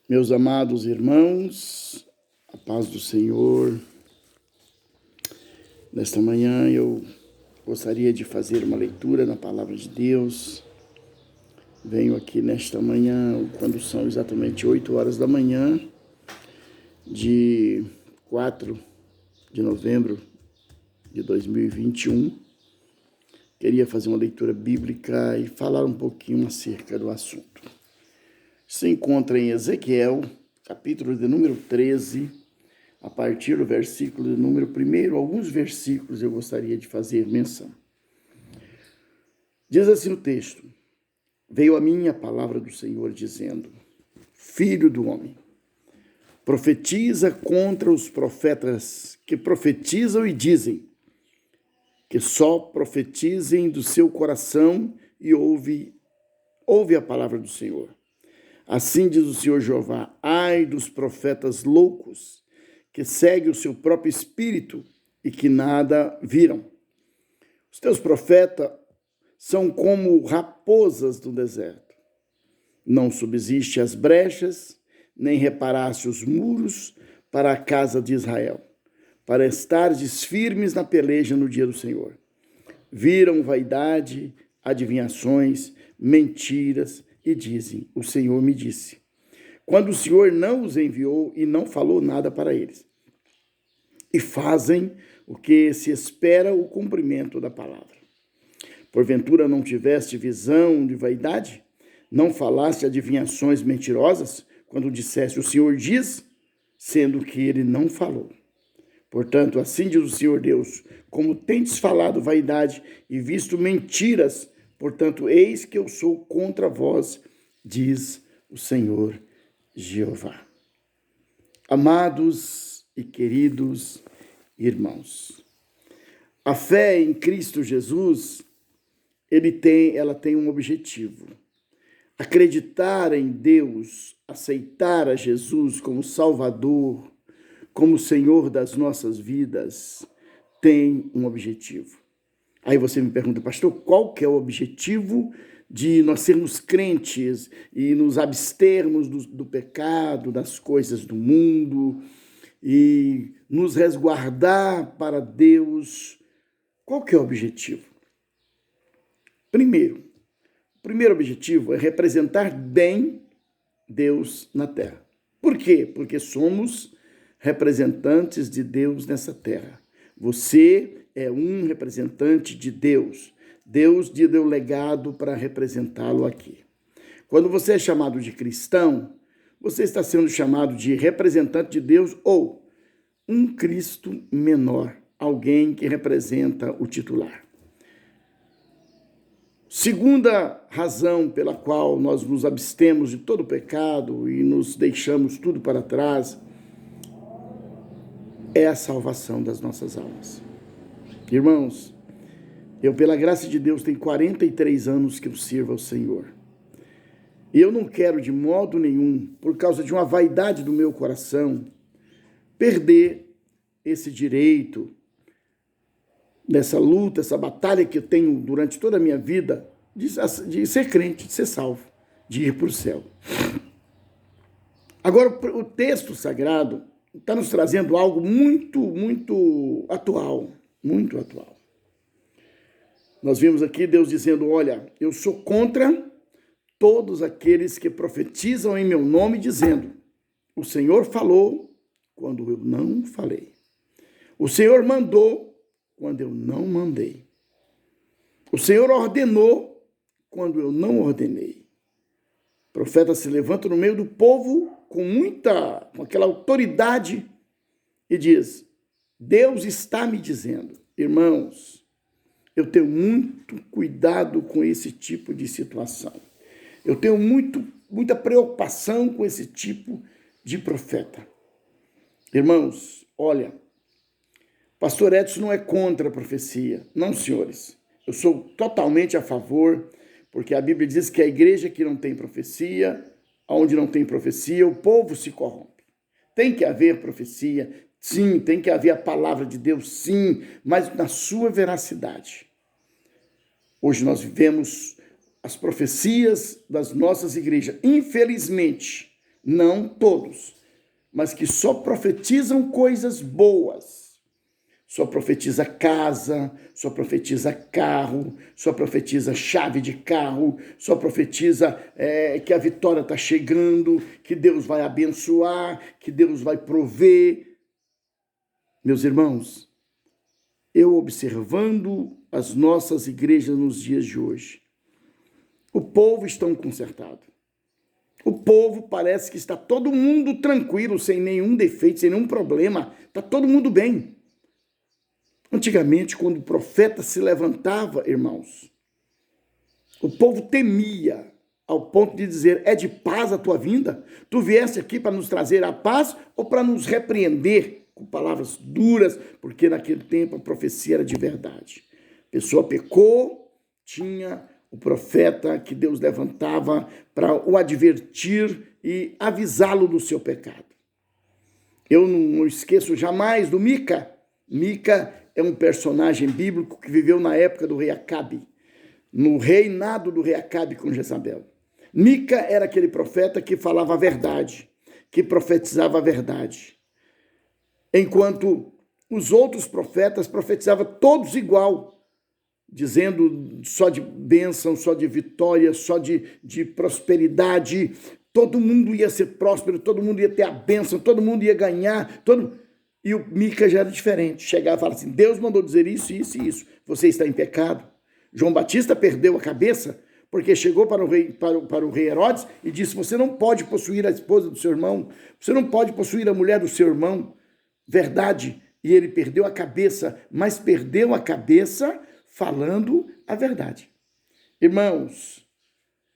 Meus amados irmãos, a paz do Senhor. Nesta manhã eu gostaria de fazer uma leitura na Palavra de Deus. Venho aqui nesta manhã, quando são exatamente 8 horas da manhã, de 4 de novembro de 2021. Queria fazer uma leitura bíblica e falar um pouquinho acerca do assunto. Se encontra em Ezequiel, capítulo de número 13, a partir do versículo de número 1, alguns versículos eu gostaria de fazer menção. Diz assim o texto: Veio a mim a palavra do Senhor dizendo: Filho do homem, profetiza contra os profetas que profetizam e dizem que só profetizem do seu coração e ouve a palavra do Senhor. Assim diz o Senhor Jeová: ai dos profetas loucos, que seguem o seu próprio espírito e que nada viram. Os teus profetas são como raposas do deserto. Não subsiste as brechas, nem reparaste os muros para a casa de Israel, para estardes firmes na peleja no dia do Senhor. Viram vaidade, adivinhações, mentiras, e dizem: o Senhor me disse, quando o Senhor não os enviou e não falou nada para eles. E fazem o que se espera o cumprimento da palavra. Porventura não tiveste visão de vaidade? Não falaste adivinhações mentirosas, quando disseste: o Senhor diz, sendo que ele não falou? Portanto, assim diz o Senhor Deus: como tendes falado vaidade e visto mentiras, portanto, eis que eu sou contra vós, diz o Senhor Jeová. Amados e queridos irmãos, a fé em Cristo Jesus, ela tem um objetivo. Acreditar em Deus, aceitar a Jesus como Salvador, como Senhor das nossas vidas, tem um objetivo. Aí você me pergunta: pastor, qual que é o objetivo de nós sermos crentes e nos abstermos do pecado, das coisas do mundo e nos resguardar para Deus? Qual que é o objetivo? O primeiro objetivo é representar bem Deus na terra. Por quê? Porque somos representantes de Deus nessa terra. Você é um representante de Deus. Deus te deu legado para representá-lo aqui. Quando você é chamado de cristão, você está sendo chamado de representante de Deus ou um Cristo menor, alguém que representa o titular. Segunda razão pela qual nós nos abstemos de todo pecado e nos deixamos tudo para trás é a salvação das nossas almas. Irmãos, eu, pela graça de Deus, tenho 43 anos que eu sirvo ao Senhor. E eu não quero de modo nenhum, por causa de uma vaidade do meu coração, perder esse direito, dessa luta, essa batalha que eu tenho durante toda a minha vida, de ser crente, de ser salvo, de ir para o céu. Agora, o texto sagrado está nos trazendo algo muito atual, muito atual. Nós vimos aqui Deus dizendo: olha, eu sou contra todos aqueles que profetizam em meu nome, dizendo: o Senhor falou quando eu não falei. O Senhor mandou quando eu não mandei. O Senhor ordenou quando eu não ordenei. O profeta se levanta no meio do povo com aquela autoridade e diz: Deus está me dizendo. Irmãos, eu tenho muito cuidado com esse tipo de situação. Eu tenho muita preocupação com esse tipo de profeta. Irmãos, olha, pastor Edson não é contra a profecia. Não, senhores. Eu sou totalmente a favor, porque a Bíblia diz que a igreja que não tem profecia, onde não tem profecia, o povo se corrompe. Tem que haver profecia, sim, tem que haver a palavra de Deus, sim, mas na sua veracidade. Hoje nós vivemos as profecias das nossas igrejas. Infelizmente, não todos, mas que só profetizam coisas boas. Só profetiza casa, só profetiza carro, só profetiza chave de carro, só profetiza que a vitória está chegando, que Deus vai abençoar, que Deus vai prover. Meus irmãos, eu observando as nossas igrejas nos dias de hoje, o povo está consertado. O povo parece que está todo mundo tranquilo, sem nenhum defeito, sem nenhum problema, está todo mundo bem. Antigamente, quando o profeta se levantava, irmãos, o povo temia ao ponto de dizer: é de paz a tua vinda? Tu vieste aqui para nos trazer a paz ou para nos repreender com palavras duras? Porque naquele tempo a profecia era de verdade. A pessoa pecou, tinha o profeta que Deus levantava para o advertir e avisá-lo do seu pecado. Eu não esqueço jamais do Mica. Mica é um personagem bíblico que viveu na época do rei Acabe, no reinado do rei Acabe com Jezabel. Mica era aquele profeta que falava a verdade, que profetizava a verdade. Enquanto os outros profetas profetizavam todos igual, dizendo só de bênção, só de vitória, só de prosperidade. Todo mundo ia ser próspero, todo mundo ia ter a bênção, todo mundo ia ganhar, E o Mica já era diferente. Chegava e falava assim: Deus mandou dizer isso, isso e isso. Você está em pecado. João Batista perdeu a cabeça porque chegou para o rei Herodes e disse: você não pode possuir a esposa do seu irmão, você não pode possuir a mulher do seu irmão. Verdade. E ele perdeu a cabeça, mas perdeu a cabeça falando a verdade. Irmãos,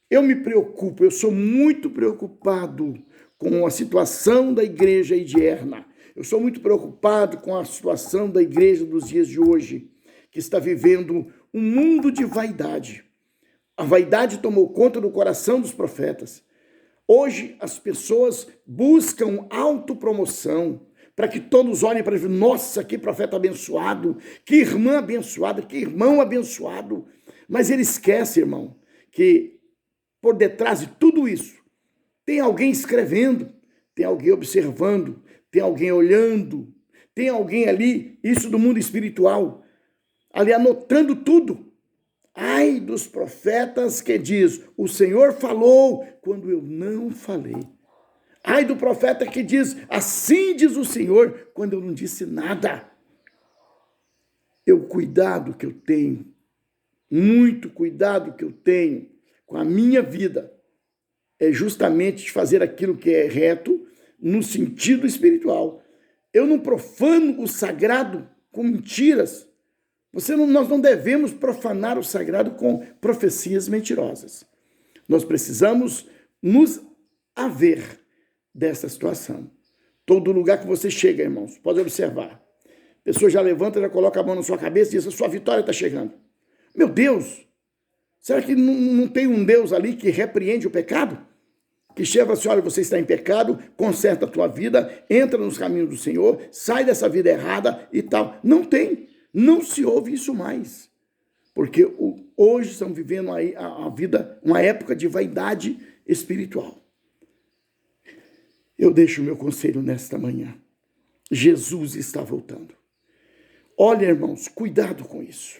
eu me preocupo, eu sou muito preocupado com a situação da igreja aí de Erna. Eu sou muito preocupado com a situação da igreja dos dias de hoje, que está vivendo um mundo de vaidade. A vaidade tomou conta do coração dos profetas. Hoje as pessoas buscam autopromoção, para que todos olhem para ele: nossa, que profeta abençoado, que irmã abençoada, que irmão abençoado. Mas ele esquece, irmão, que por detrás de tudo isso tem alguém escrevendo, tem alguém observando, tem alguém olhando, tem alguém ali, isso do mundo espiritual, ali anotando tudo. Ai dos profetas que diz: o Senhor falou quando eu não falei. Ai do profeta que diz: assim diz o Senhor, quando eu não disse nada. O cuidado que eu tenho, muito cuidado que eu tenho com a minha vida, é justamente de fazer aquilo que é reto no sentido espiritual. Eu não profano o sagrado com mentiras. Nós não devemos profanar o sagrado com profecias mentirosas. Nós precisamos nos haver dessa situação. Todo lugar que você chega, irmãos, pode observar. A pessoa já levanta, já coloca a mão na sua cabeça e diz: a sua vitória está chegando. Meu Deus! Será que não tem um Deus ali que repreende o pecado? Que chega e fala assim: olha, você está em pecado, conserta a tua vida, entra nos caminhos do Senhor, sai dessa vida errada e tal. Não tem, não se ouve isso mais. Porque hoje estamos vivendo aí a vida, uma época de vaidade espiritual. Eu deixo o meu conselho nesta manhã. Jesus está voltando. Olha, irmãos, cuidado com isso.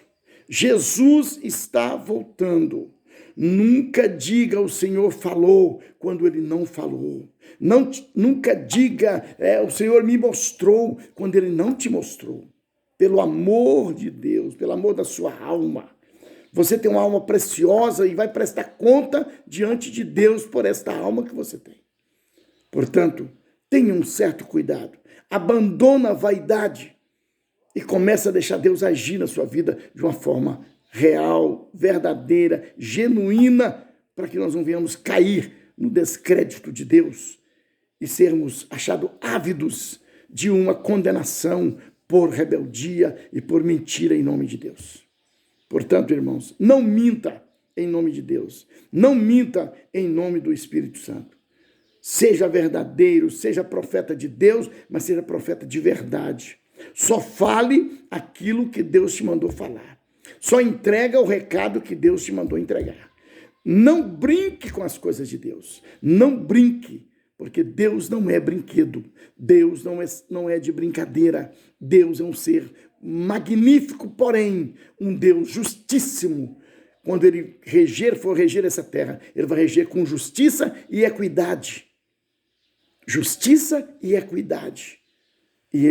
Jesus está voltando. Nunca diga o Senhor falou quando ele não falou. Nunca diga o Senhor me mostrou quando ele não te mostrou. Pelo amor de Deus, pelo amor da sua alma. Você tem uma alma preciosa e vai prestar conta diante de Deus por esta alma que você tem. Portanto, tenha um certo cuidado. Abandona a vaidade e começa a deixar Deus agir na sua vida de uma forma real, verdadeira, genuína, para que nós não venhamos cair no descrédito de Deus e sermos achados ávidos de uma condenação por rebeldia e por mentira em nome de Deus. Portanto, irmãos, não minta em nome de Deus, não minta em nome do Espírito Santo. Seja verdadeiro, seja profeta de Deus, mas seja profeta de verdade. Só fale aquilo que Deus te mandou falar. Só entrega o recado que Deus te mandou entregar. Não brinque com as coisas de Deus. Não brinque, porque Deus não é brinquedo, Deus não é de brincadeira, Deus é um ser magnífico, porém, um Deus justíssimo. Quando ele for reger essa terra, ele vai reger com justiça e equidade. Justiça e equidade. E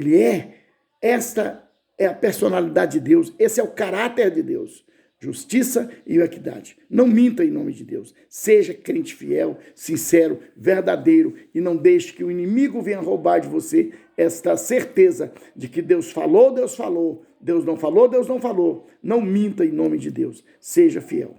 esta é a personalidade de Deus, esse é o caráter de Deus. Justiça e equidade. Não minta em nome de Deus. Seja crente fiel, sincero, verdadeiro e não deixe que o inimigo venha roubar de você esta certeza de que Deus falou, Deus falou. Deus não falou, Deus não falou. Não minta em nome de Deus. Seja fiel.